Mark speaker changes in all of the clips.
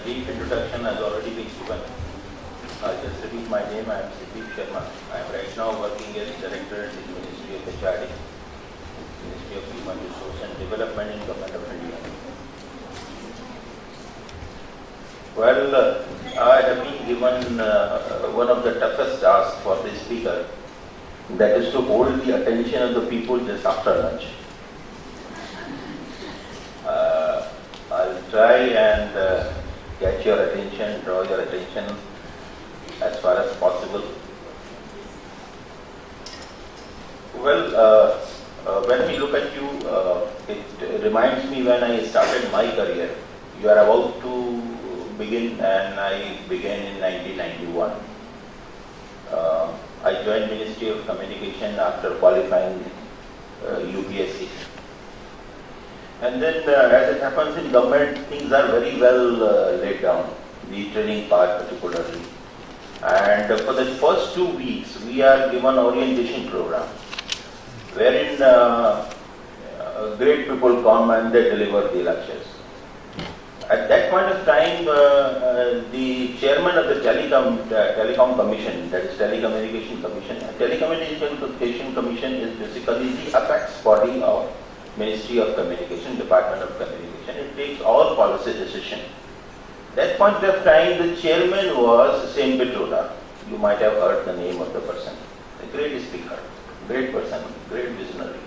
Speaker 1: brief introduction has already been given. I'll just repeat my name. I am Siddeep Sharma. I am right now working as Director in the Ministry of HRD, Ministry of Human Resource and Development in Government of India. Well, I have been given one of the toughest tasks for the speaker, that is to hold the attention of the people just after lunch. I'll try and catch your attention, draw your attention as far as possible. Well, when we look at you, it reminds me when I started my career. You are about to begin, and I began in 1991. I joined Ministry of Communication after qualifying UPSC. And then, as it happens in government, things are very well laid down, the training part particularly. And for the first 2 weeks, we are given orientation program, wherein great people come and they deliver the lectures. At that point of time, the chairman of the Telecom Commission, that is Telecommunication Commission. Telecommunication Commission is basically the apex body of Ministry of Communication, Department of Communication. It takes all policy decision. That point of time, the chairman was Sen Pitroda. You might have heard the name of the person. A great speaker, great person, great visionary.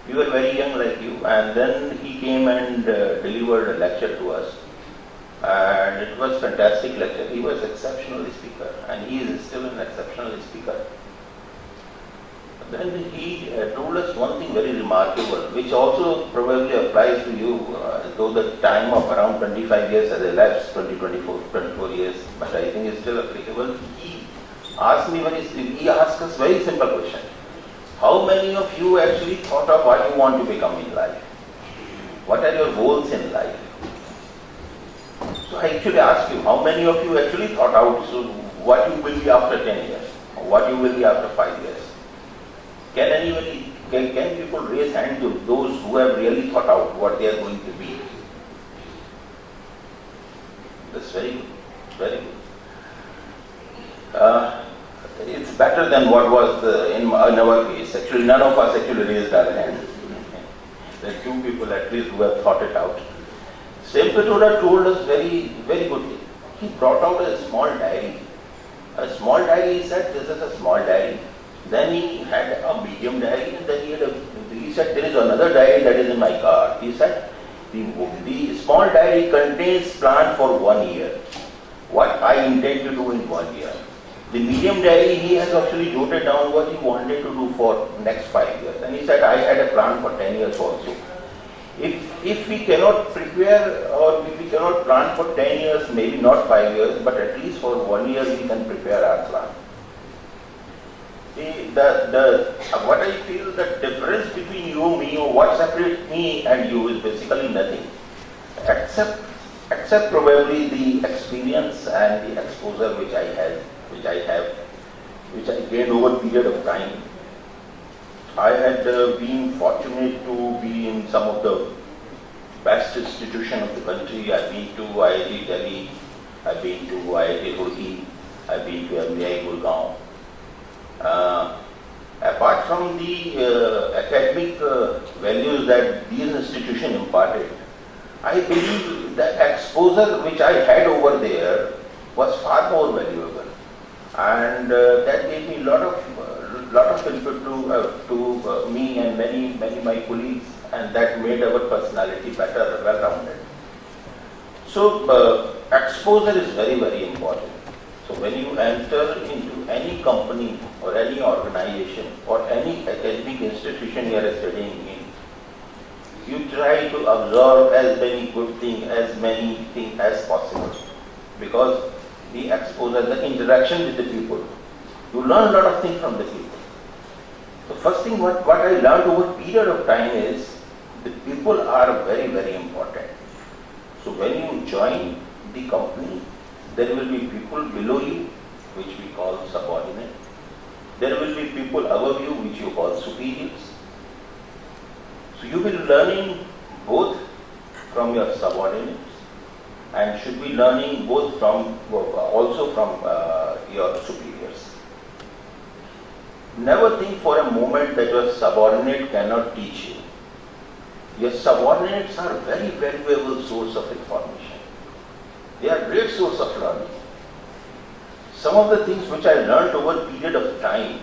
Speaker 1: We were very young like you, and then he came and delivered a lecture to us. And it was fantastic lecture. He was exceptional speaker, and he is still an exceptional speaker. Then he told us one thing very remarkable, which also probably applies to you, though the time of around 25 years has elapsed, 24 years, but I think it's still applicable. He asked us very simple question. How many of you actually thought of what you want to become in life? What are your goals in life? So I actually ask you, how many of you actually thought out what you will be after 10 years, or what you will be after 5 years? Can people raise hands to those who have really thought out what they are going to be? That's very good, very good. It's better than what was in our case. Actually, none of us actually raised our hand. There are 2 people at least who have thought it out. Sen Pitroda told us very, very good thing. He brought out a small diary. A small diary, he said, this is a small diary. Then he had a medium diary, and then he said, there is another diary that is in my car. He said, the small diary contains plan for 1 year. What I intend to do in 1 year. The medium diary, he has actually jotted down what he wanted to do for next 5 years. And he said, I had a plan for 10 years also. If we cannot prepare, or if we cannot plan for 10 years, maybe not 5 years, but at least for 1 year we can prepare our plan. What I feel, the difference between you, me, or what separates me and you is basically nothing, except probably the experience and the exposure which I gained over a period of time. I had been fortunate to be in some of the best institutions of the country. I've been to IIT Delhi, I've been to IIT Roorkee, I've been to MBI Gurgaon. Apart from the academic values that these institutions imparted, I believe the exposure which I had over there was far more valuable, and that gave me a lot of input to me and many my colleagues, and that made our personality better, well-rounded. So exposure is very, very important. So when you enter into any company or any organization or any academic institution you are studying in, you try to absorb as many good things, as many things as possible, because the exposure, the interaction with the people, you learn a lot of things from the people. So first thing what I learned over a period of time is the people are very, very important. So when you join the company, there will be people below you, which we call subordinate. There will be people above you, which you call superiors. So you will be learning both from your subordinates and should be learning both from, also from your superiors. Never think for a moment that your subordinate cannot teach you. Your subordinates are very valuable source of information. They are great source of learning. Some of the things which I learned over a period of time,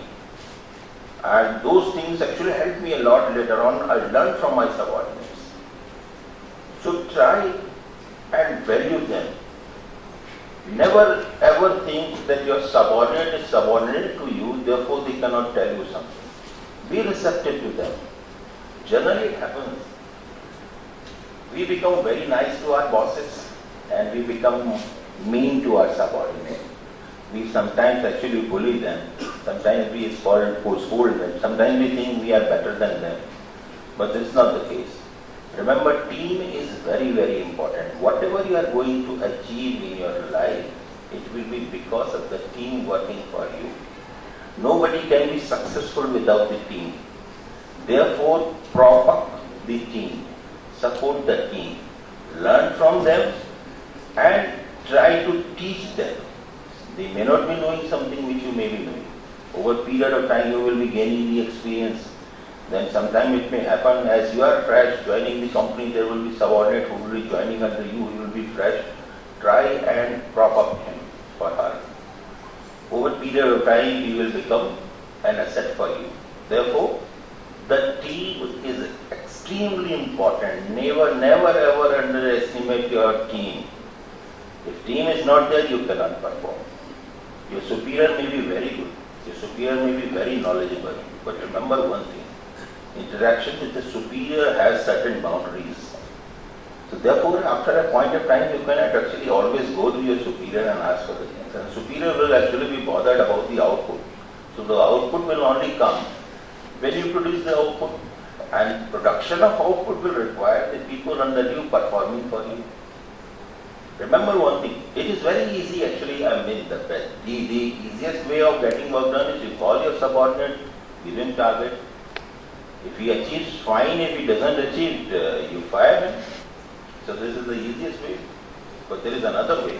Speaker 1: and those things actually helped me a lot later on, I learned from my subordinates. So try and value them. Never ever think that your subordinate is subordinate to you, therefore they cannot tell you something. Be receptive to them. Generally it happens. We become very nice to our bosses and we become mean to our subordinates. We sometimes actually bully them, sometimes we scold them, sometimes we think we are better than them. But this is not the case. Remember, team is very, very important. Whatever you are going to achieve in your life, it will be because of the team working for you. Nobody can be successful without the team. Therefore, prop up the team, support the team, learn from them and try to teach them. They may not be knowing something which you may be knowing. Over a period of time you will be gaining the experience. Then sometime it may happen as you are fresh joining the company, there will be subordinate who will be joining under you, he will be fresh. Try and prop up him for her. Over a period of time he will become an asset for you. Therefore, the team is extremely important. Never ever underestimate your team. If team is not there, you cannot perform. Your superior may be very good. Your superior may be very knowledgeable. But remember one thing. Interaction with the superior has certain boundaries. So therefore, after a point of time, you cannot actually always go to your superior and ask for the things. And superior will actually be bothered about the output. So the output will only come when you produce the output. And production of output will require the people under you performing for you. Remember one thing, it is very easy actually, the easiest way of getting work done is you call your subordinate, give him target. If he achieves, fine. If he doesn't achieve, you fire him. So this is the easiest way. But there is another way.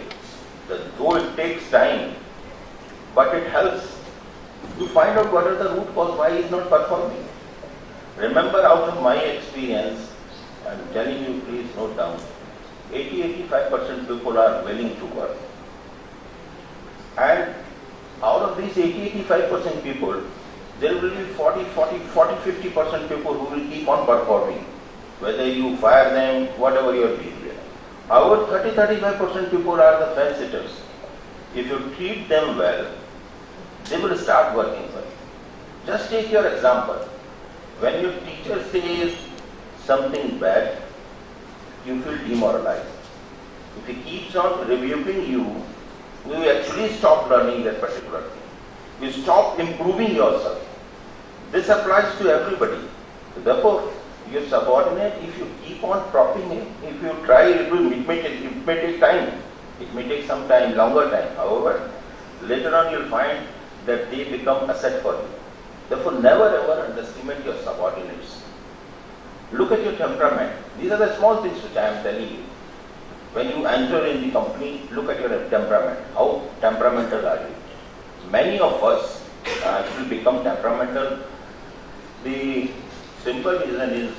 Speaker 1: Though it takes time, but it helps to find out what are the root cause, why he is not performing. Remember, out of my experience, I am telling you, please note down, 80-85% people are willing to work. And out of these 80-85% people, there will be 40-50% people who will keep on performing, whether you fire them, whatever your behavior. However, 30-35% people are the fence sitters. If you treat them well, they will start working for you. Just take your example. When your teacher says something bad, you feel demoralized. If he keeps on rebuking you, you actually stop learning that particular thing. You stop improving yourself. This applies to everybody. Therefore, your subordinate, if you keep on propping him, if you try, it may take time. It may take some time, longer time. However, later on you'll find that they become asset for you. Therefore, never ever underestimate your subordinates. Look at your temperament. These are the small things which I am telling you. When you enter in the company, look at your temperament. How temperamental are you? Many of us actually become temperamental. The simple reason is,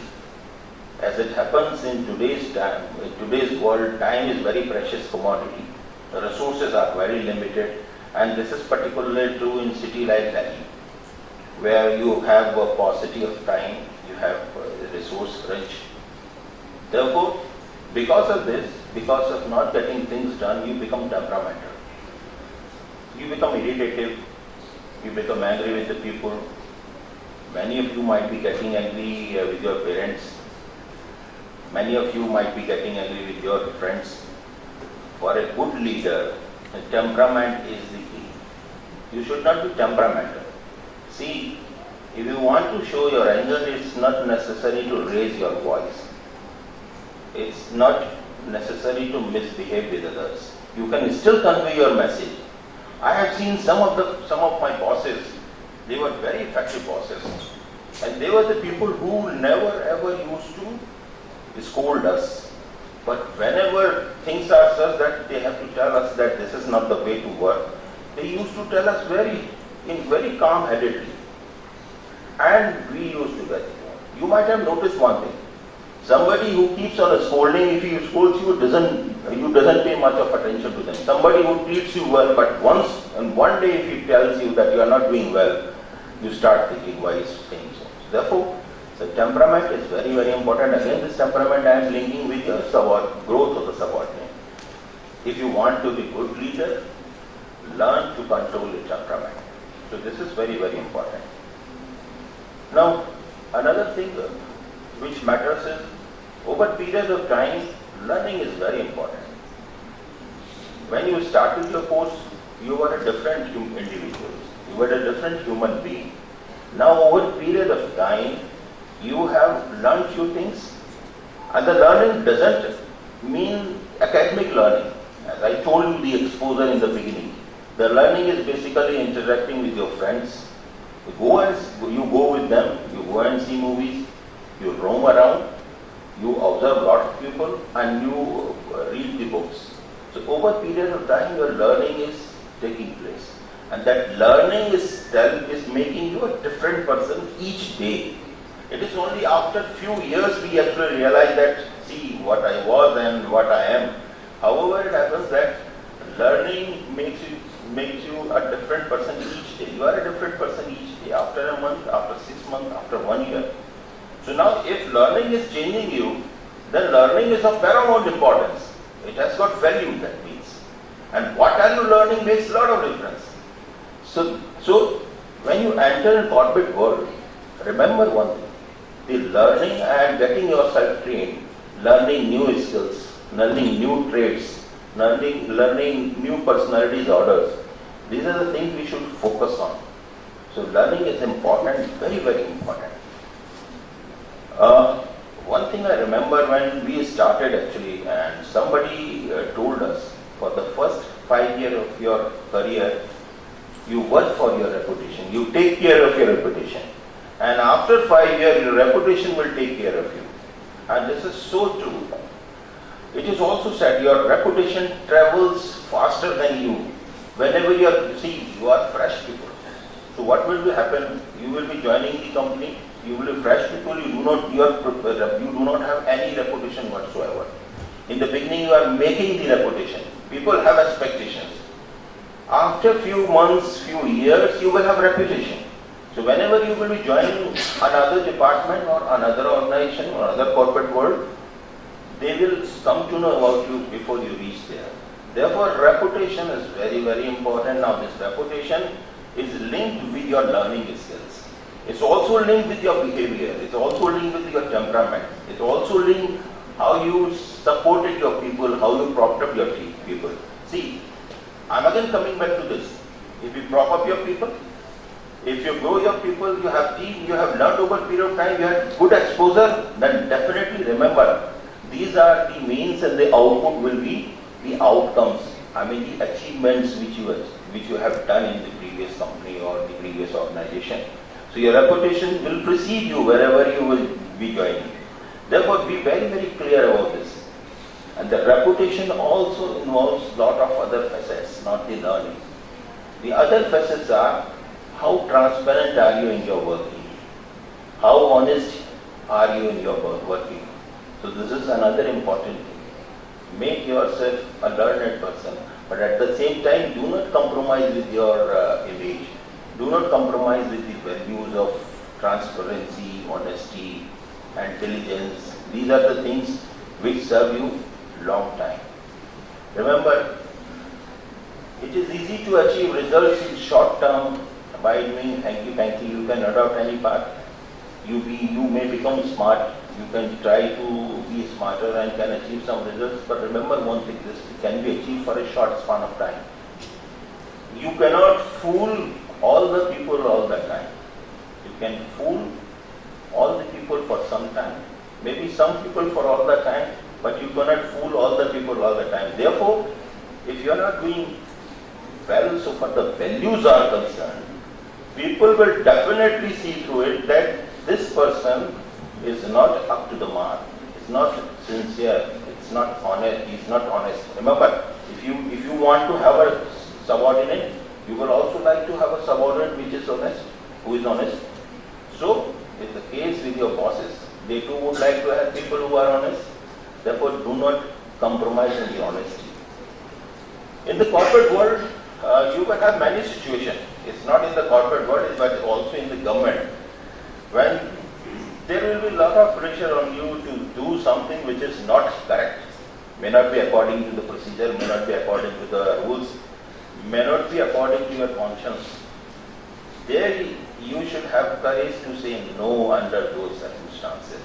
Speaker 1: as it happens in today's time, in today's world, time is very precious commodity. The resources are very limited, and this is particularly true in city like Delhi, where you have a paucity of time, you have resource rich. Therefore, because of this, because of not getting things done, you become temperamental. You become irritative, you become angry with the people. Many of you might be getting angry with your parents. Many of you might be getting angry with your friends. For a good leader, temperament is the key. You should not be temperamental. See, if you want to show your anger, it's not necessary to raise your voice. It's not necessary to misbehave with others. You can still convey your message. I have seen some of my bosses, they were very effective bosses. And they were the people who never ever used to scold us. But whenever things are such that they have to tell us that this is not the way to work, they used to tell us very calm-headedly. And we used to get it. You might have noticed one thing. Somebody who keeps on scolding, if he scolds you, doesn't pay much of attention to them. Somebody who treats you well, but one day if he tells you that you are not doing well, you start thinking why he's saying so. Therefore, the temperament is very, very important. Again, this temperament I am linking with your growth of the subordinate. If you want to be a good leader, learn to control your temperament. So this is very, very important. Now, another thing which matters is, over period of time, learning is very important. When you started your course, you were a different individual. You were a different human being. Now, over a period of time, you have learned few things, and the learning doesn't mean academic learning. As I told you the exposure in the beginning, the learning is basically interacting with your friends. You go with them, you go and see movies, you roam around, you observe a lot of people, and you read the books. So over a period of time, your learning is taking place. And that learning is making you a different person each day. It is only after few years we actually realize that, see what I was and what I am. However, it happens that learning makes you a different person each day. You are a different person each day, after a month, after 6 months, after 1 year. So now if learning is changing you, then learning is of paramount importance. It has got value, that means. And what are you learning makes a lot of difference. So when you enter the corporate world, remember one thing. The learning and getting yourself trained, learning new skills, learning new traits, learning new personalities orders, these are the things we should focus on. So learning is important, very, very important. One thing I remember when we started actually, and somebody told us, for the first 5 years of your career, you work for your reputation, you take care of your reputation. And after 5 years, your reputation will take care of you. And this is so true. It is also said your reputation travels faster than you. Whenever you are fresh people. So what will happen? You will be joining the company, you will be fresh people, you do not have any reputation whatsoever. In the beginning, you are making the reputation. People have expectations. After few months, few years, you will have reputation. So whenever you will be joining another department or another organization or another corporate world, they will come to know about you before you reach there. Therefore, reputation is very, very important. Now, this reputation is linked with your learning skills. It's also linked with your behavior. It's also linked with your temperament. It's also linked how you supported your people, how you propped up your people. See, I'm again coming back to this. If you prop up your people, if you grow your people, you have team, you have learned over a period of time, you have good exposure, then definitely remember, these are the means and the output will be the outcomes. I mean the achievements which you have done in the previous company or the previous organization. So your reputation will precede you wherever you will be joining. Therefore, be very, very clear about this. And the reputation also involves a lot of other facets, not the learning. The other facets are, how transparent are you in your working? How honest are you in your working? So this is another important thing. Make yourself a learned person, but at the same time, do not compromise with your image. Do not compromise with the values of transparency, honesty, and diligence. These are the things which serve you long time. Remember, it is easy to achieve results in short term by doing hanky-panky. You can adopt any path. You may become smart. You can try to be smarter and can achieve some results. But remember one thing, this can be achieved for a short span of time. You cannot fool all the people all the time. You can fool all the people for some time. Maybe some people for all the time, but you cannot fool all the people all the time. Therefore, if you are not doing well, so far the values are concerned, people will definitely see through it that this person is not up to the mark, it's not sincere, It's not honest. He's not honest. Remember, if you want to have a subordinate, you will also like to have a subordinate which is honest, who is honest. So, it's the case with your bosses. They too would like to have people who are honest. Therefore, do not compromise in the honesty. In the corporate world, you will have many situations. It's not in the corporate world, but also in the government. When there will be a lot of pressure on you to do something which is not correct, may not be according to the procedure, may not be according to the rules, may not be according to your conscience. There you should have courage to say no under those circumstances.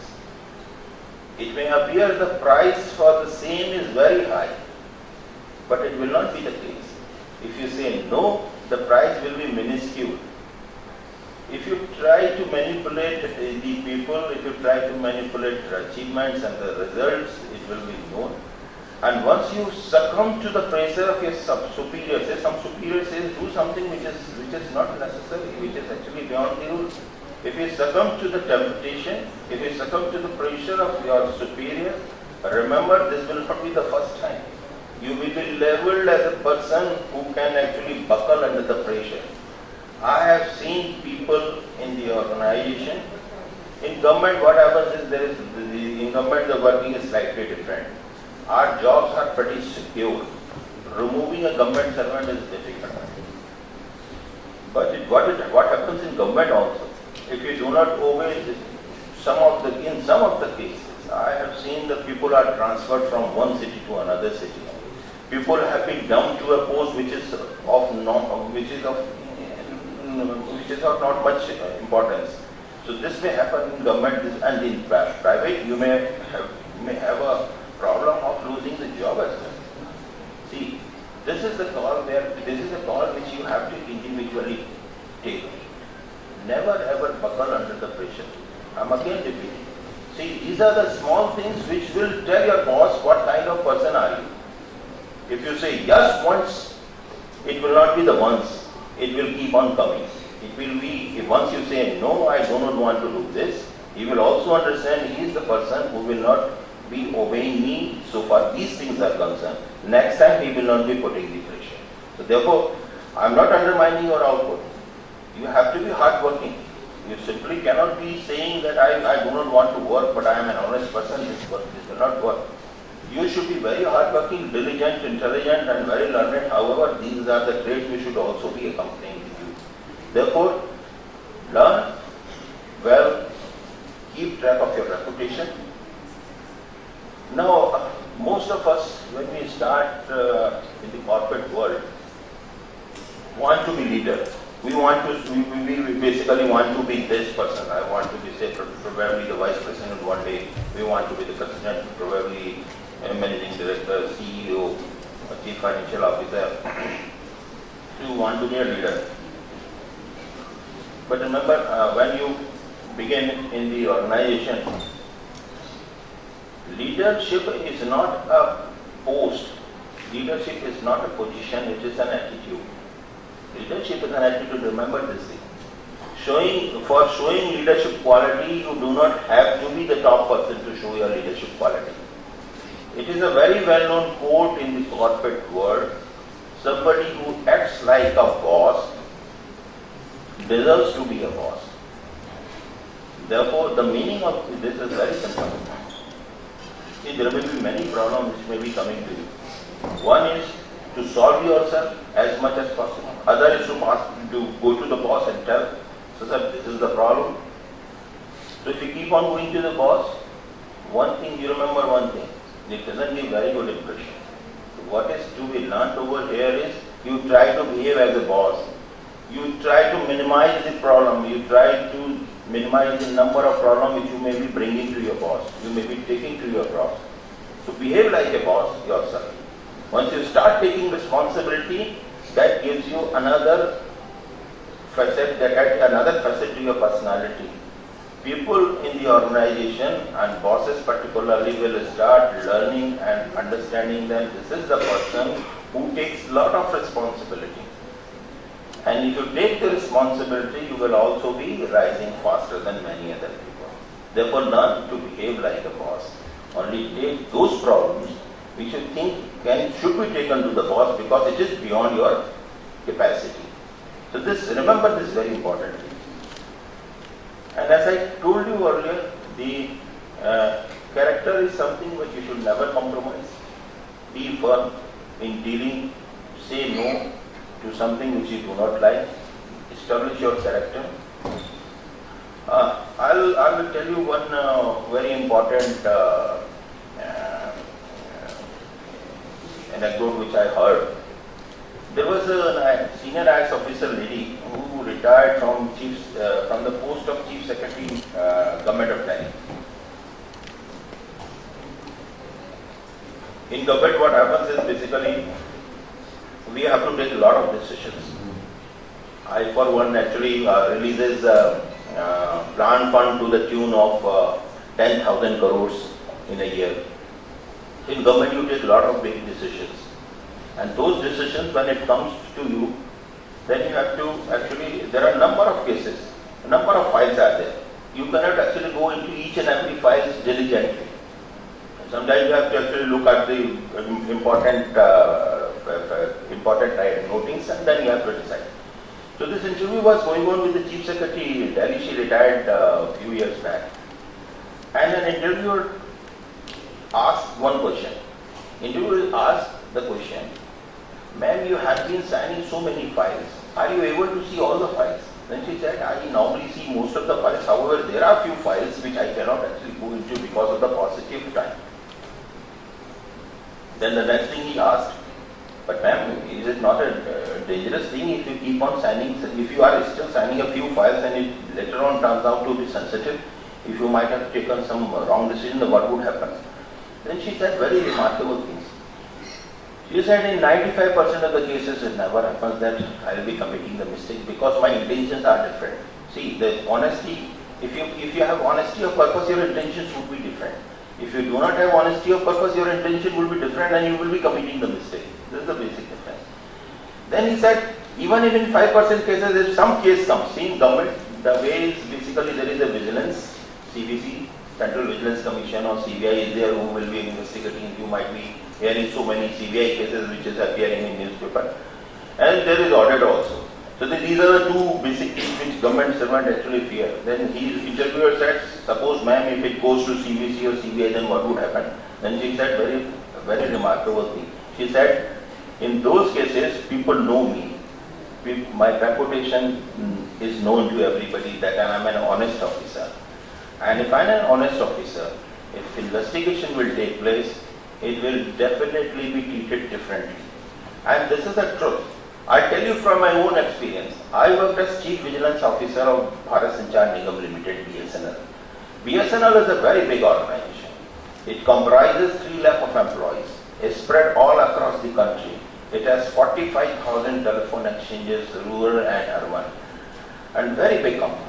Speaker 1: It may appear the price for the same is very high, but it will not be the case. If you say no, the price will be minuscule. If you try to manipulate the people, if you try to manipulate their achievements and the results, it will be known. And once you succumb to the pressure of your superior, say some superior says do something which is not necessary, which is actually beyond the rules. If you succumb to the temptation, if you succumb to the pressure of your superior, remember this will not be the first time. You will be labeled as a person who can actually buckle under the pressure. I have seen people in the organization. In government, what happens is in government the working is slightly different. Our jobs are pretty secure. Removing a government servant is difficult. But what happens in government also? If you do not obey in some of the cases, I have seen that people are transferred from one city to another city. People have been dumped to a post which is of not much importance. So this may happen in government and in private. You may have a problem of losing the job as well. See, this is a call which you have to individually take. Never ever buckle under the pressure. I'm again repeating. See, these are the small things which will tell your boss what kind of person are you. If you say yes once, it will not be the once. It will keep on coming. It will be, if once you say no, I do not want to do this, he will also understand he is the person who will not be obeying me so far these things are concerned. Next time he will not be putting the pressure. So therefore, I am not undermining your output. You have to be hardworking. You simply cannot be saying that I do not want to work, but I am an honest person. This will not work. You should be very hardworking, diligent, intelligent, and very learned. However, these are the traits which should also be accompanying with you. Therefore, learn well, keep track of your reputation. Now, most of us, when we start in the corporate world, want to be leader. We basically want to be this person. I want to be, say, probably the vice president one day. We want to be the president, probably a managing director, CEO, a chief financial officer. You want to be a leader. But remember, when you begin in the organization, leadership is not a post. Leadership is not a position, it is an attitude. Leadership is an attitude, remember this thing. For showing leadership quality, you do not have to be the top person to show your leadership quality. It is a very well-known quote in the corporate world. Somebody who acts like a boss deserves to be a boss. Therefore, the meaning of this is very simple. See, there will be many problems which may be coming to you. One is to solve yourself as much as possible. Other is to go to the boss and tell, so sir, this is the problem. So if you keep on going to the boss, one thing, you remember one thing, it doesn't give very good impression. So what is to be learnt over here is, you try to behave as a boss. You try to minimize the problem. You try to minimize the number of problems which you may be bringing to your boss. You may be taking to your boss. So behave like a boss yourself. Once you start taking responsibility, that gives you another facet to your personality. People in the organization and bosses particularly will start learning and understanding that this is the person who takes a lot of responsibility. And if you take the responsibility, you will also be rising faster than many other people. Therefore, learn to behave like a boss. Only take those problems which you think should be taken to the boss because it is beyond your capacity. So remember this very importantly. And as I told you earlier, the character is something which you should never compromise. Be firm in dealing, say no to something which you do not like, establish your character. I will tell you one very important anecdote which I heard. There was a senior IAS officer lady who retired from the post of Chief Secretary, Government of Delhi. In government, what happens is basically we have to take a lot of decisions. I, for one, actually releases plan fund to the tune of 10,000 crores in a year. In government, you take a lot of big decisions. And those decisions, when it comes to you, then you have to actually, there are a number of cases, a number of files are there. You cannot actually go into each and every file diligently. Sometimes you have to actually look at the important notings and then you have to decide. So this interview was going on with the Chief Secretary Delhi. She retired a few years back. And an interviewer asked one question. Interviewer asked the question, "Ma'am, you have been signing so many files. Are you able to see all the files?" Then she said, "I normally see most of the files. However, there are few files which I cannot actually go into because of the paucity of time." Then the next thing he asked, "But ma'am, is it not a dangerous thing if you keep on signing, if you are still signing a few files and it later on turns out to be sensitive, if you might have taken some wrong decision, then what would happen?" Then she said very remarkable things. She said in 95% of the cases it never happens that I will be committing the mistake because my intentions are different. See, the honesty, if you have honesty of purpose, your intentions would be different. If you do not have honesty of purpose, your intention will be different and you will be committing the mistake. This is the basic difference. Then he said, even if in 5% cases, if some case comes, see in government, the way is basically there is a vigilance, CVC, Central Vigilance Commission or CBI is there who will be investigating. You might be hearing so many CBI cases which is appearing in newspaper. And there is audit also. So these are the two basic things which government servant actually fear. Then his interviewer said, "Suppose ma'am, if it goes to CVC or CBI, then what would happen?" Then she said very remarkable thing. She said, "In those cases, people know me. My reputation is known to everybody that I am an honest officer. And if I am an honest officer, if investigation will take place, it will definitely be treated differently." And this is the truth. I tell you from my own experience. I worked as Chief Vigilance Officer of Bharat Sanchar Nigam Limited, BSNL. BSNL is a very big organization. It comprises 3 lakh of employees. It's spread all across the country. It has 45,000 telephone exchanges, rural and urban. And very big company.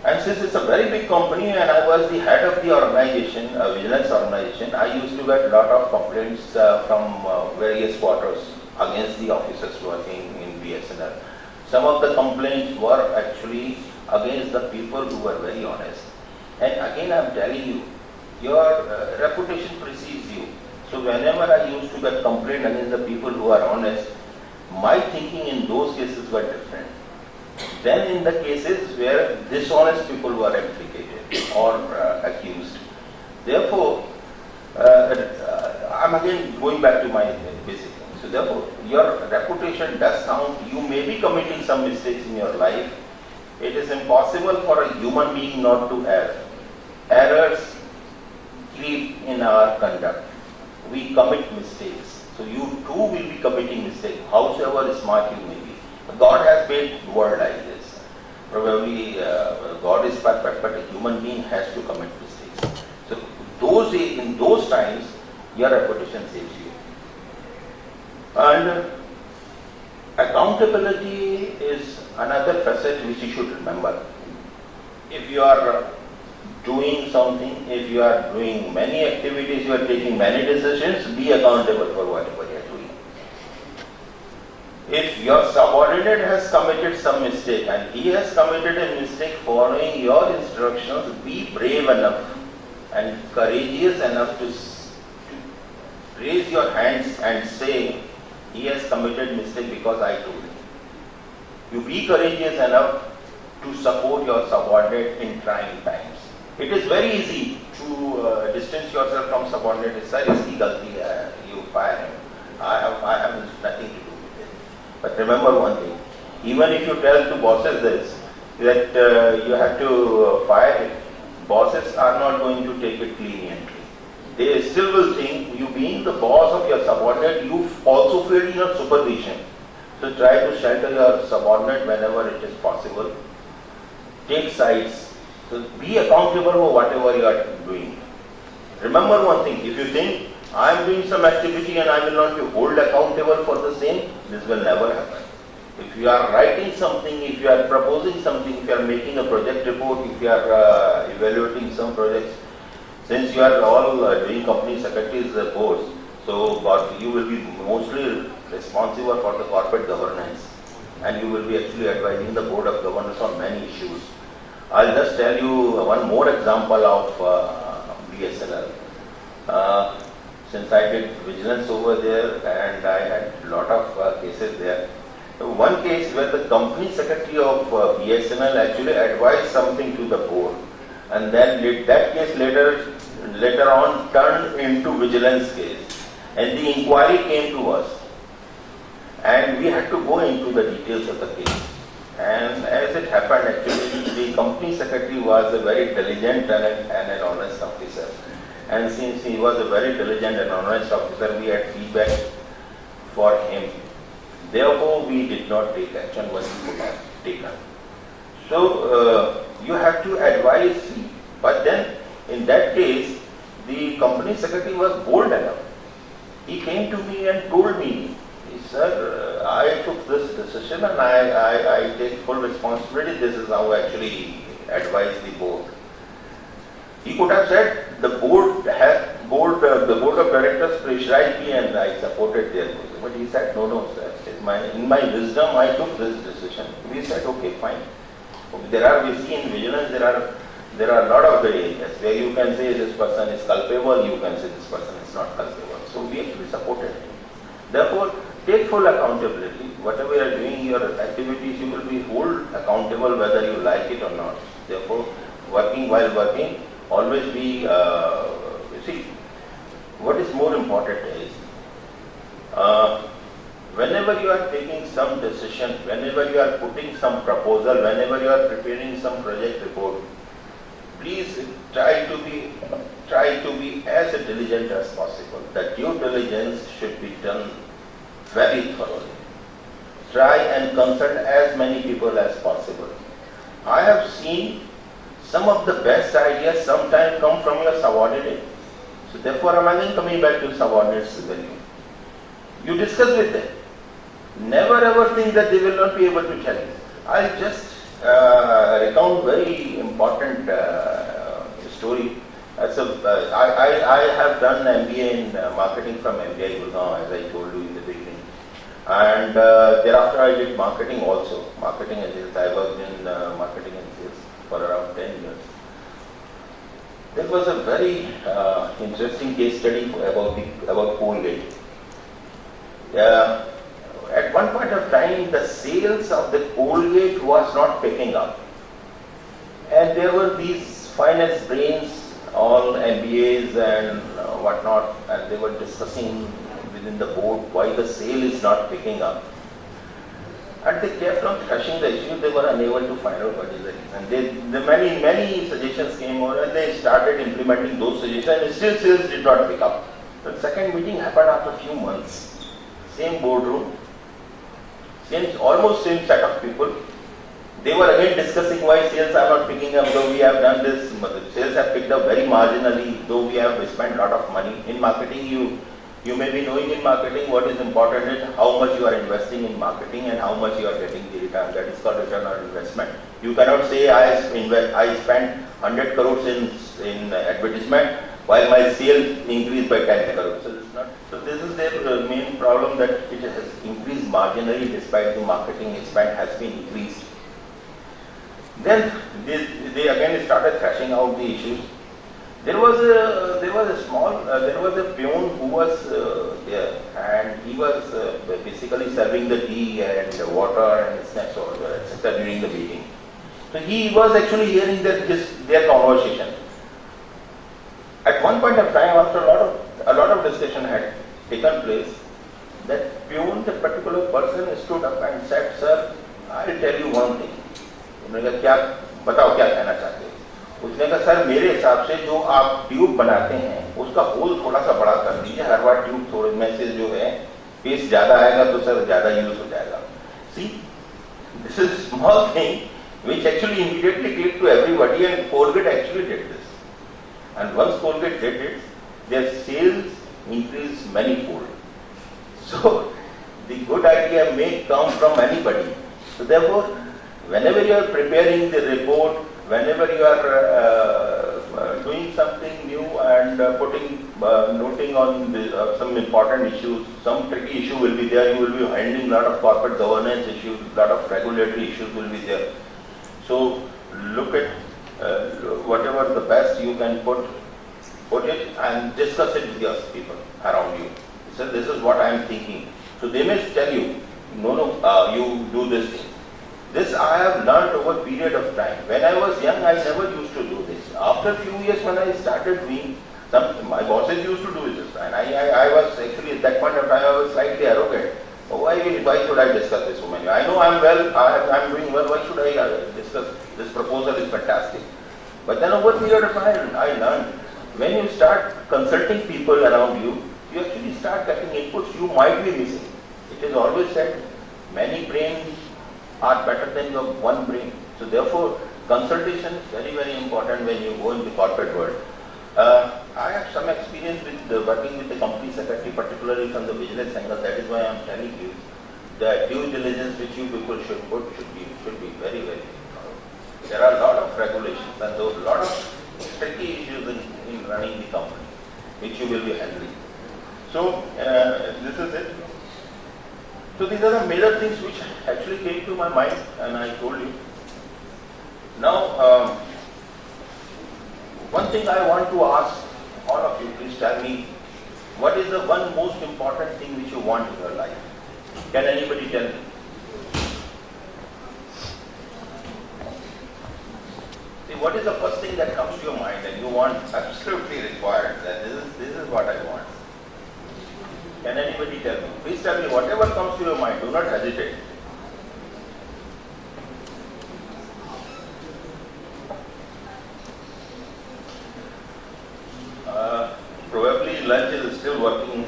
Speaker 1: And since it's a very big company and I was the head of the organization, vigilance organization, I used to get a lot of complaints from various quarters against the officers working in BSNL. Some of the complaints were actually against the people who were very honest. And again I am telling you, your reputation precedes you. So whenever I used to get complaint against the people who are honest, my thinking in those cases were different. Then in the cases where dishonest people were implicated or accused. Therefore, I'm again going back to my basic thing. So therefore, your reputation does count. You may be committing some mistakes in your life. It is impossible for a human being not to err. Errors creep in our conduct. We commit mistakes. So you too will be committing mistakes, howsoever smart you may be. God has made the world like this. Probably God is perfect, but a human being has to commit mistakes. So in those times, your reputation saves you. And accountability is another facet which you should remember. If you are doing something, if you are doing many activities, you are taking many decisions, be accountable for whatever you are doing. If your subordinate has committed some mistake and he has committed a mistake following your instructions, be brave enough and courageous enough to raise your hands and say, he has committed mistake because I told him. You be courageous enough to support your subordinate in trying times. It is very easy to distance yourself from subordinate. Sir, iski galti hai, you fire him. I have nothing to do with it. But remember one thing, even if you tell to bosses this, that you have to fire him, bosses are not going to take it leniently. They still will think, you being the boss of your subordinate, you also feel your supervision. So try to shelter your subordinate whenever it is possible. Take sides. So be accountable for whatever you are doing. Remember one thing, if you think, I am doing some activity and I will not be held accountable for the same, this will never happen. If you are writing something, if you are proposing something, if you are making a project report, if you are evaluating some projects, since you are all doing company secretary's course, so but you will be mostly responsible for the corporate governance, and you will be actually advising the board of governors on many issues. I'll just tell you one more example of BSNL. Since I did vigilance over there and I had a lot of cases there. One case where the company secretary of BSNL actually advised something to the board, and then that case later on turned into vigilance case, and the inquiry came to us, and we had to go into the details of the case. And as it happened, actually the company secretary was a very diligent and an honest officer, and since he was a very diligent and honest officer, we had feedback for him. Therefore, we did not take action what we could have taken. So, you have to advise, but then in that case, the company secretary was bold enough. He came to me and told me, sir, I took this decision and I take full responsibility. This is how I actually advised the board. He could have said the board of directors pressurized me and I supported their position. But he said, no, sir. In my wisdom, I took this decision. We said, okay, fine. We see in vigilance, there are a lot of areas where you can say this person is culpable, you can say this person is not culpable. So we actually supported him. Therefore, take full accountability. Whatever you are doing, your activities, you will be held accountable whether you like it or not. Therefore, while working, always be, you see, what is more important is, whenever you are taking some decision, whenever you are putting some proposal, whenever you are preparing some project report, please try to be as diligent as possible. The due diligence should be done very thoroughly. Try and consult as many people as possible. I have seen some of the best ideas sometimes come from your subordinate. So therefore, I'm again coming back to subordinates value. You discuss with them. Never ever think that they will not be able to tell you. I'll just recount very important story. I have done MBA in marketing from MBI Gurgaon, as I told you in the beginning. And thereafter I did marketing also, marketing and sales. I worked in marketing and sales for around 10 years. There was a very interesting case study about Colgate. At one point of time, the sales of the Colgate was not picking up. And there were these finance brains, all MBAs and whatnot, and they were discussing within the board why the sale is not picking up. And they kept on thrashing the issue. They were unable to find out what is the reason. Many suggestions came over and they started implementing those suggestions and still sales did not pick up. The second meeting happened after a few months. Same boardroom, almost same set of people. They were again discussing why sales are not picking up, though we have done this. Sales have picked up very marginally, though we have spent a lot of money. In marketing, you may be knowing in marketing what is important is how much you are investing in marketing and how much you are getting the return. That is called return on investment. You cannot say I spent 100 crores in advertisement while my sales increased by 10 crores. So this is their main problem, that it has increased marginally despite the marketing spend has been increased. Then they again started thrashing out the issues. There was a peon who was there, and he was basically serving the tea and water and snacks or etc. during the meeting. So he was actually hearing their conversation. At one point of time, after a lot of discussion had taken place, that peon, that particular person, stood up and said, "Sir, I'll tell you one thing." उन्होंने कहा, क्या बताओ, क्या कहना चाहते हो? उसने कहा, सर मेरे हिसाब से जो आप ट्यूब बनाते हैं उसका होल थोड़ा सा बड़ा कर दीजिए, हर बार ट्यूब थोड़े में से जो है पेस्ट ज्यादा आएगा तो सर ज्यादा यूज हो जाएगा. See, this is small thing which actually immediately clicked to everybody, and Colgate actually did this. And once Colgate did it, their sales increased manifold. So the good idea may come from anybody. So therefore, whenever you are preparing the report, whenever you are doing something new and noting on some important issues, some tricky issue will be there. You will be handling a lot of corporate governance issues, a lot of regulatory issues will be there. So look at whatever the best you can put it and discuss it with your people around you. So this is what I am thinking. So they may tell you, no, you do this thing. This I have learned over a period of time. When I was young, I never used to do this. After a few years, when I started doing my bosses used to do this, and I was actually at that point of time I was slightly arrogant. Oh, why should I discuss this so many? I know I'm doing well. Why should I discuss this proposal? Is fantastic. But then over a period of time, I learned when you start consulting people around you, you actually start getting inputs you might be missing. It is always said, many brains are better than your one brain. So therefore, consultation is very, very important when you go in the corporate world. I have some experience with working with the company secretary, particularly from the vigilance angle. That is why I am telling you the due diligence which you people should put should be very, very thorough. There are a lot of regulations and there are a lot of tricky issues in running the company which you will be handling. So this is it. So these are the major things which actually came to my mind, and I told you. Now, one thing I want to ask all of you, please tell me, what is the one most important thing which you want in your life? Can anybody tell me? See, what is the first thing that comes to your mind and you want absolutely required, that this is what I want? Can anybody tell me? Please tell me whatever comes to your mind, do not hesitate. Probably lunch is still working.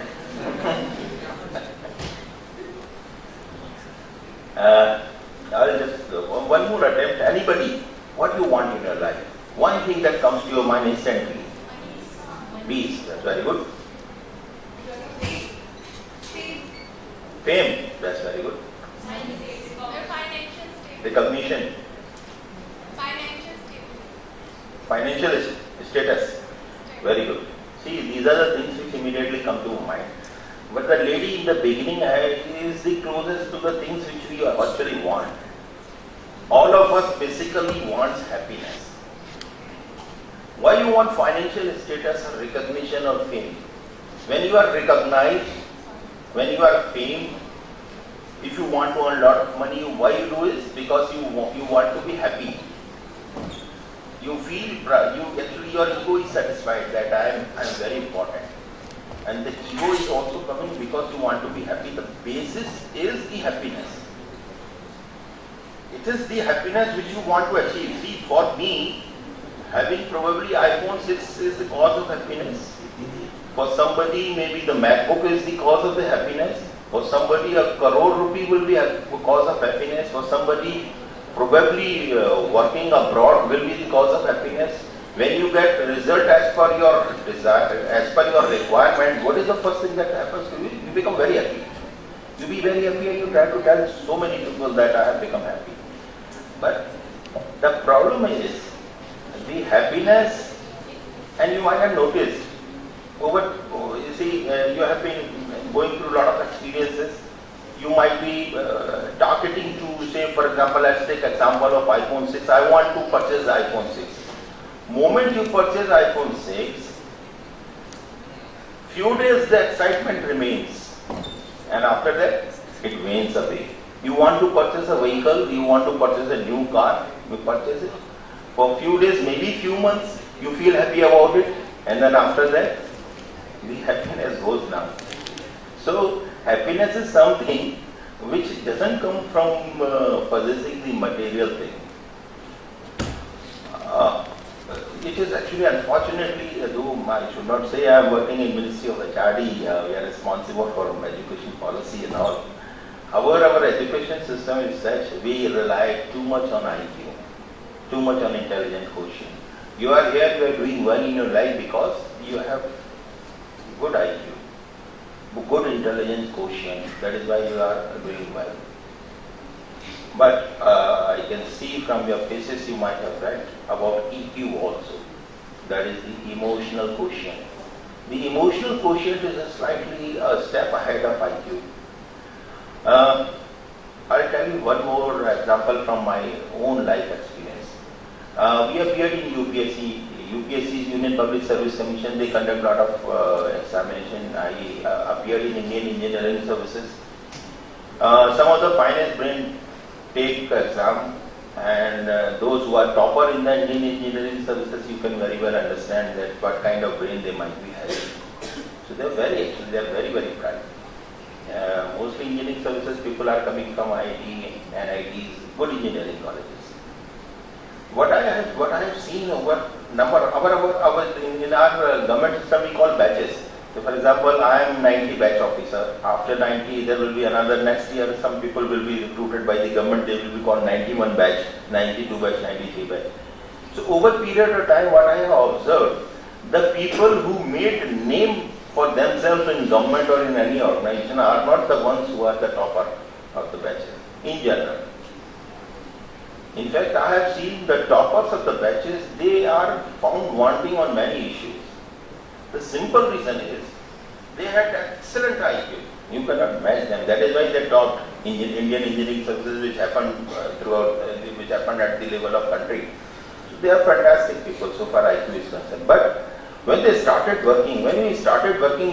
Speaker 1: I'll just, one more attempt. Anybody, what you want in your life? One thing that comes to your mind instantly. Peace, that's very good. Fame, that's very good. Recognition. Financial status, very good. See, these are the things which immediately come to mind. But the lady in the beginning is the closest to the things which we actually want. All of us basically wants happiness. Why you want financial status or recognition or fame? When you are recognized, when you are famed, if you want to earn a lot of money, why you do is because you want to be happy. You feel actually your ego is satisfied that I am very important, and the ego is also coming because you want to be happy. The basis is the happiness. It is the happiness which you want to achieve. See, for me, having probably iPhone 6 is the cause of happiness. For somebody, maybe the MacBook is the cause of the happiness. For somebody, a crore rupee will be a cause of happiness. For somebody, probably working abroad will be the cause of happiness. When you get a result as per your desire, as per your requirement, what is the first thing that happens to you? You become very happy. You be very happy and you try to tell so many people that I have become happy. But the problem is the happiness, and you might have noticed, you see, you have been going through a lot of experiences. You might be targeting to, say, for example, let's take example of iPhone 6. I want to purchase the iPhone 6. Moment you purchase iPhone 6, few days the excitement remains, and after that it wanes away. You want to purchase a vehicle, you want to purchase a new car, you purchase it. For few days, maybe few months, you feel happy about it, and then after that, the happiness goes down. So, happiness is something which doesn't come from possessing the material thing. It is actually, unfortunately, though I should not say I am working in Ministry of HRD, we are responsible for education policy and all. However, our education system is such, we rely too much on IQ, too much on intelligent quotient. You are here, you are doing well in your life because you have good IQ, good intelligence quotient, that is why you are doing well. But I can see from your faces you might have read about EQ also, that is the emotional quotient. The emotional quotient is a slightly a step ahead of IQ. I'll tell you one more example from my own life experience. We appeared in UPSC. UPSC is Union Public Service Commission. They conduct a lot of examination. I appeared in Indian Engineering Services. Some of the finest brain take exam, and those who are topper in the Indian Engineering Services, you can very well understand that what kind of brain they might be having. So they are very very bright. Mostly engineering services people are coming from IIT and IITs, good engineering colleges. What I have seen over in our government system we call batches. So for example, I am 90 batch officer. After 90, there will be another next year. Some people will be recruited by the government. They will be called 91 batch, 92 batch, 93 batch. So over period of time, what I have observed, the people who made a name for themselves in government or in any organization are not the ones who are the topper of the batches in general. In fact, I have seen the toppers of the batches, they are found wanting on many issues. The simple reason is they had excellent IQ. You cannot match them. That is why they topped Indian Engineering Services, which happened which happened at the level of country. So they are fantastic people so far IQ is concerned. But when we started working,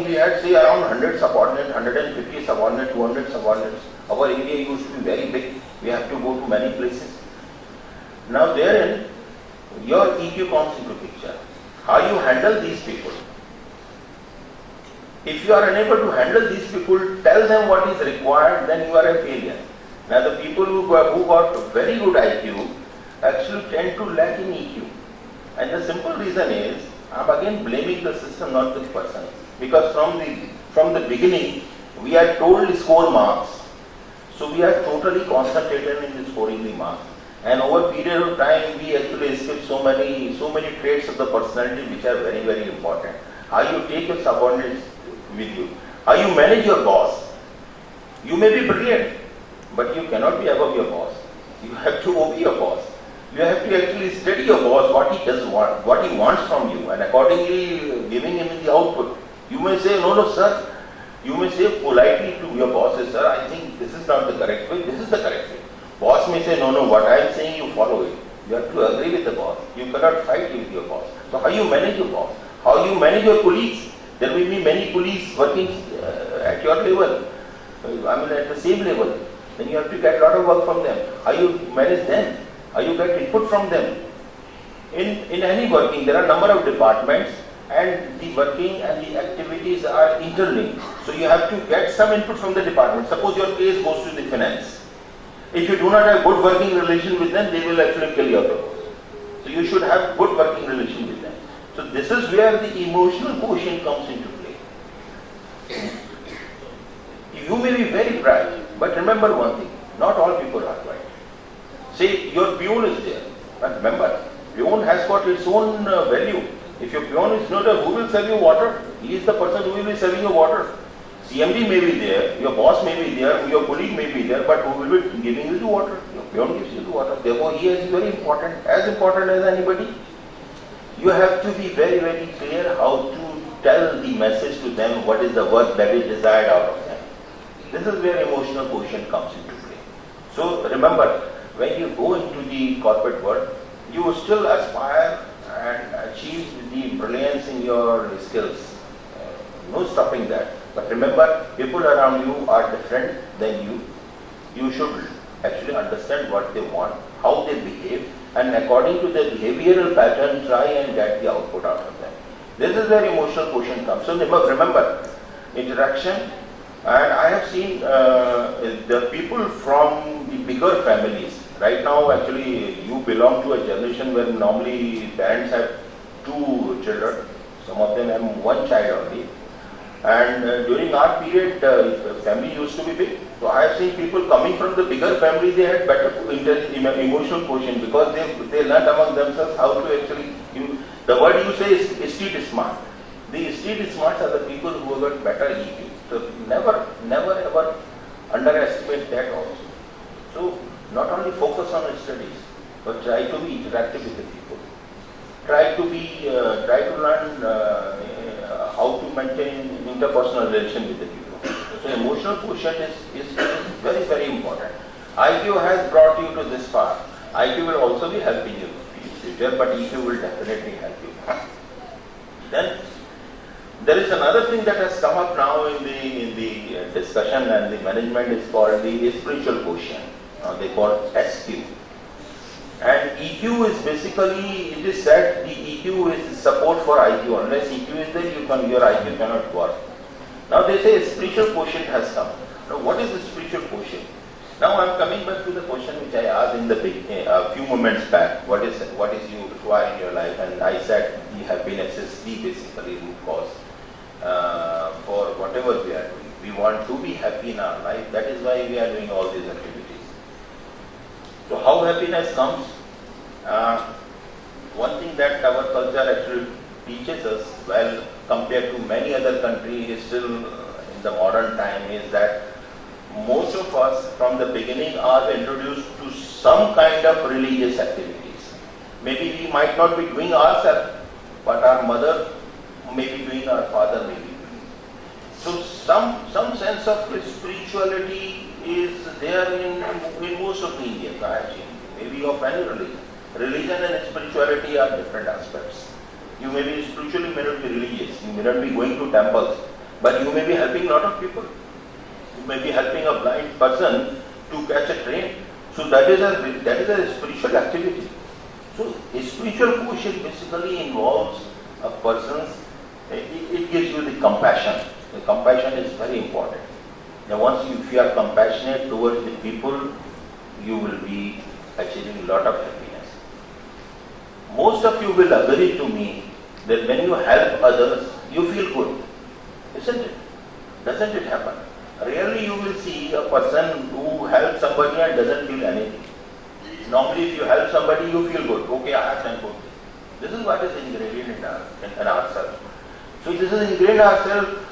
Speaker 1: we had say around 100 subordinates, 150 subordinates, 200 subordinates. Our area used to be very big. We have to go to many places. Now therein, your EQ comes into picture. How you handle these people. If you are unable to handle these people, tell them what is required, then you are a failure. Now the people who got very good IQ actually tend to lack in EQ. And the simple reason is, I am again blaming the system, not the person. Because from the beginning, we are told to score marks. So we are totally concentrated in scoring the marks. And over a period of time, we actually escape so many traits of the personality which are very, very important. How you take your subordinates with you. How you manage your boss. You may be brilliant, but you cannot be above your boss. You have to obey your boss. You have to actually study your boss, what he does want, what he wants from you, and accordingly giving him the output. You may say, no, sir. You may say politely to your bosses, sir, I think this is not the correct way, this is the correct way. Boss may say, no, what I am saying, you follow it. You have to agree with the boss. You cannot fight with your boss. So how you manage your boss? How you manage your colleagues? There will be many colleagues working at your level, at the same level. Then you have to get a lot of work from them. How you manage them? How you get input from them? In any working, there are a number of departments and the working and the activities are interlinked. So you have to get some input from the department. Suppose your case goes to the finance. If you do not have good working relation with them, they will actually kill your purpose. So you should have good working relation with them. So this is where the emotional quotient comes into play. You may be very bright, but remember one thing, not all people are bright. Say your peon is there, but remember, peon has got its own value. If your peon is not there, who will sell you water? He is the person who will be selling you water. CMD may be there, your boss may be there, your colleague may be there, but who will be giving you the water? Your peon gives you the water. Therefore, he is very important, as important as anybody. You have to be very, very clear how to tell the message to them what is the work that is desired out of them. This is where emotional quotient comes into play. So remember, when you go into the corporate world, you still aspire and achieve the brilliance in your skills. No stopping that. But remember, people around you are different than you. You should actually understand what they want, how they behave, and according to their behavioral pattern, try and get the output out of them. This is where emotional quotient comes. So remember, interaction, and I have seen the people from the bigger families. Right now, actually, you belong to a generation where normally parents have 2 children. Some of them have 1 child only. And during our period, family used to be big. So I have seen people coming from the bigger family, they had better emotional quotient because they learned among themselves how to actually, the word you say is street smart. The street smarts are the people who have got better EQ. So never ever underestimate that also. So not only focus on studies, but try to be interactive with the people. Try to learn how to maintain interpersonal relation with the people. So emotional quotient is very, very important. IQ has brought you to this far. IQ will also be helping you in future, but EQ will definitely help you. Then there is another thing that has come up now in the discussion and the management is called the spiritual quotient. They call it SQ. And EQ is basically, it is said the EQ is support for IQ. Unless EQ is there, your IQ cannot work. Now they say spiritual quotient has come. Now what is the spiritual quotient? Now I am coming back to the question which I asked in a few moments back. What is you require in your life? And I said the happiness is the basically root cause for whatever we are doing. We want to be happy in our life. That is why we are doing all these activities. So how happiness comes? One thing that our culture actually teaches us, well, compared to many other countries still in the modern time, is that most of us from the beginning are introduced to some kind of religious activities. Maybe we might not be doing ourselves, but our mother may be doing, our father may be doing. So some sense of spirituality is there in most of the Indians, I have seen, maybe of any religion. Religion and spirituality are different aspects. You may be spiritually, may not be religious, you may not be going to temples, but you may be helping a lot of people. You may be helping a blind person to catch a train. So that is a spiritual activity. So a spiritual quotient basically involves a person's, it gives you the compassion. The compassion is very important. Now if you are compassionate towards the people, you will be achieving a lot of happiness. Most of you will agree to me that when you help others, you feel good. Isn't it? Doesn't it happen? Rarely you will see a person who helps somebody and doesn't feel anything. Normally if you help somebody, you feel good. Okay, I have done good. This is what is ingrained in ourselves. So this is ingrained in ourselves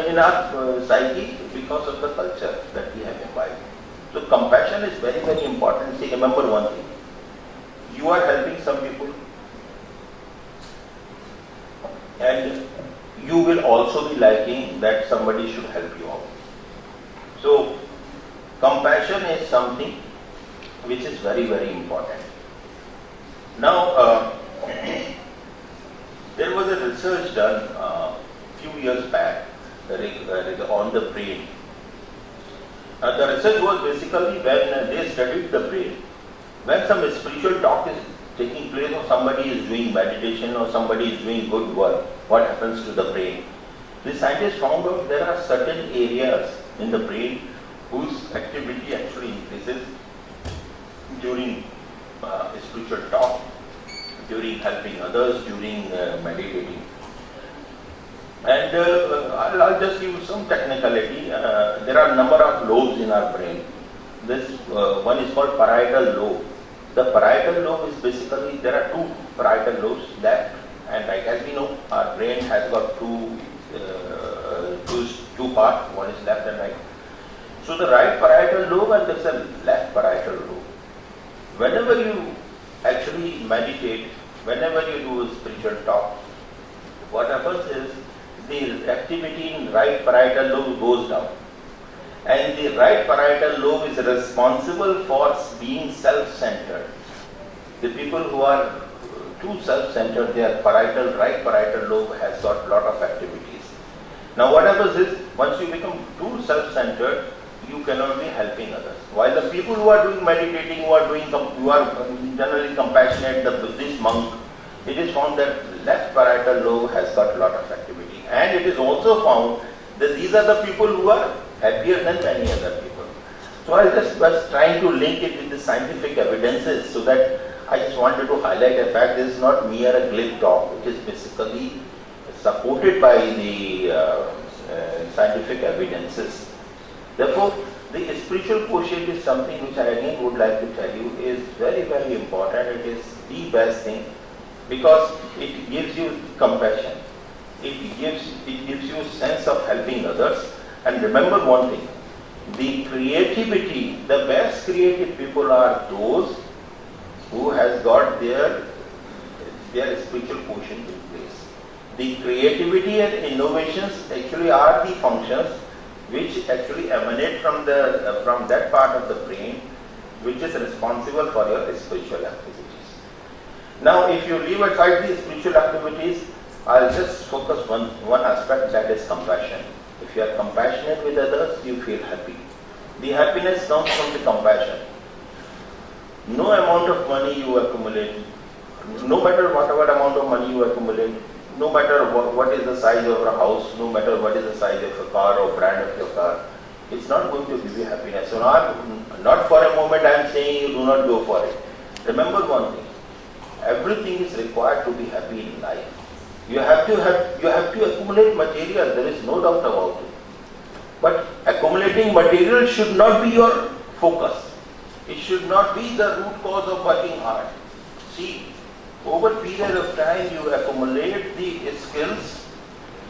Speaker 1: in our psyche because of the culture that we have imbibed. So compassion is very, very important. See, remember one thing. You are helping some people and you will also be liking that somebody should help you out. So compassion is something which is very, very important. Now, there was a research done a few years back on the brain. The research was basically when they studied the brain. When some spiritual talk is taking place or somebody is doing meditation or somebody is doing good work, what happens to the brain? The scientists found out there are certain areas in the brain whose activity actually increases during spiritual talk, during helping others, during meditating. And I'll just give you some technicality. There are a number of lobes in our brain. This one is called parietal lobe. The parietal lobe is basically, there are 2 parietal lobes, left and right. As we know, our brain has got two parts, one is left and right. So the right parietal lobe and there's a left parietal lobe. Whenever you actually meditate, whenever you do spiritual talk, what happens is the activity in right parietal lobe goes down. And the right parietal lobe is responsible for being self-centered. The people who are too self-centered, their right parietal lobe has got a lot of activities. Now what happens is, once you become too self-centered, you cannot be helping others. While the people who are doing meditating, who are generally compassionate, the Buddhist monk, it is found that left parietal lobe has got a lot of activity. And it is also found that these are the people who are happier than many other people. So I just was trying to link it with the scientific evidences, so that I just wanted to highlight a fact. This is not mere a glib talk, which is basically supported by the scientific evidences. Therefore, the spiritual quotient is something which I again would like to tell you is very, very important. It is the best thing because it gives you compassion. It gives you a sense of helping others. And remember one thing, the creativity, the best creative people are those who has got their spiritual quotient in place. The creativity and innovations actually are the functions which actually emanate from that part of the brain which is responsible for your spiritual activities. Now, if you leave aside the spiritual activities, I'll just focus one aspect, that is compassion. If you are compassionate with others, you feel happy. The happiness comes from the compassion. No amount of money you accumulate, no matter whatever amount of money you accumulate, no matter what is the size of your house, no matter what is the size of your car or brand of your car, it's not going to give you happiness. So not for a moment I am saying you do not go for it. Remember one thing, everything is required to be happy in life. You have to accumulate material, there is no doubt about it. But accumulating material should not be your focus. It should not be the root cause of working hard. See, over a period of time you accumulate the skills,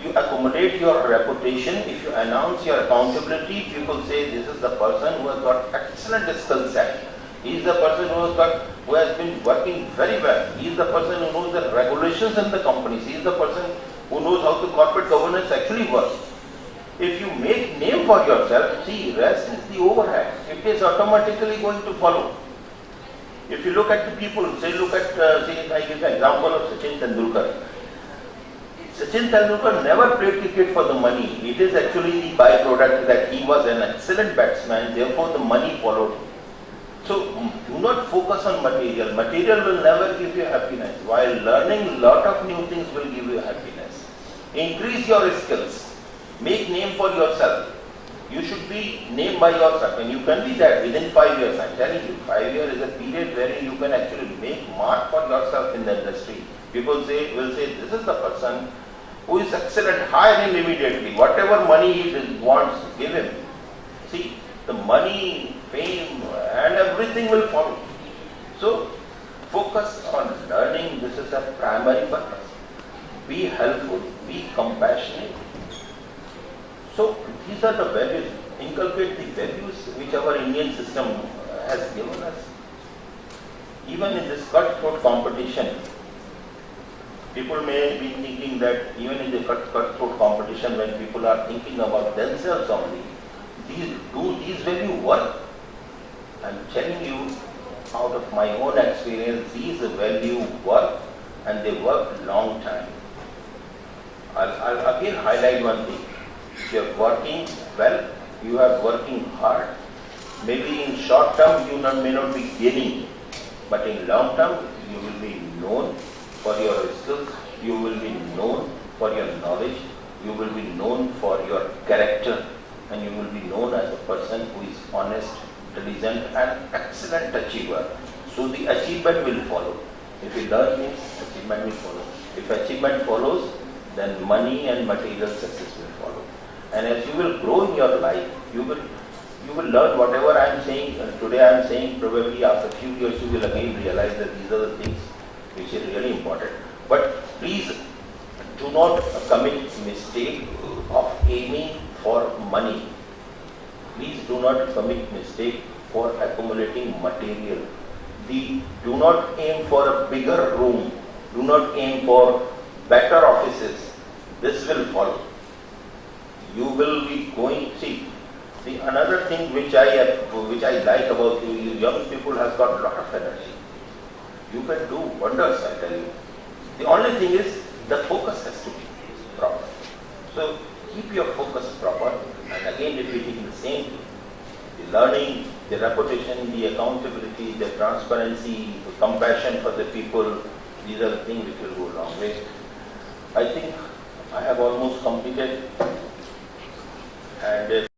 Speaker 1: you accumulate your reputation. If you announce your accountability, people say this is the person who has got excellent skill set. He is the person who has been working very well. He is the person who knows the regulations in the companies. He is the person who knows how the corporate governance actually works. If you make name for yourself, see, rest is the overhead. It is automatically going to follow. If you look at the people, say I give the example of Sachin Tendulkar. Sachin Tendulkar never played cricket for the money. It is actually the byproduct that he was an excellent batsman, therefore the money followed him. So do not focus on material. Material will never give you happiness, while learning a lot of new things will give you happiness. Increase your skills. Make name for yourself. You should be named by yourself, and you can be that within 5 years. I am telling you, 5 years is a period wherein you can actually make mark for yourself in the industry. People will say, this is the person who is excellent, hire him immediately. Whatever money he wants, give him. See, the money, fame, and everything will follow. So, focus on learning. This is a primary purpose. Be helpful, be compassionate. So, these are the values. Inculcate the values which our Indian system has given us. Even in this cutthroat competition, people may be thinking that even in the cutthroat competition, when people are thinking about themselves only, do these values work? I am telling you, out of my own experience, these values work, and they work long time. I'll again highlight one thing. If you are working well, you are working hard. Maybe in short term you may not be gaining, but in long term you will be known for your skills, you will be known for your knowledge, you will be known for your character, and you will be known as a person who is honest, intelligent, and excellent achiever. So the achievement will follow. If you learn things, achievement will follow. If achievement follows, then money and material success will follow. And as you will grow in your life, you will learn whatever I am saying. Today I am saying, probably after a few years you will again realize that these are the things which are really important. But please do not commit mistake of aiming for money. Please do not commit mistake for accumulating material. Do not aim for a bigger room. Do not aim for better offices. This will follow. You will be going, see, another thing which I like about you young people has got a lot of energy. You can do wonders, I tell you. The only thing is the focus has to be proper. So keep your focus proper, and again repeating the same thing. The learning, the reputation, the accountability, the transparency, the compassion for the people, these are the things which will go a long way. I think I have almost completed, and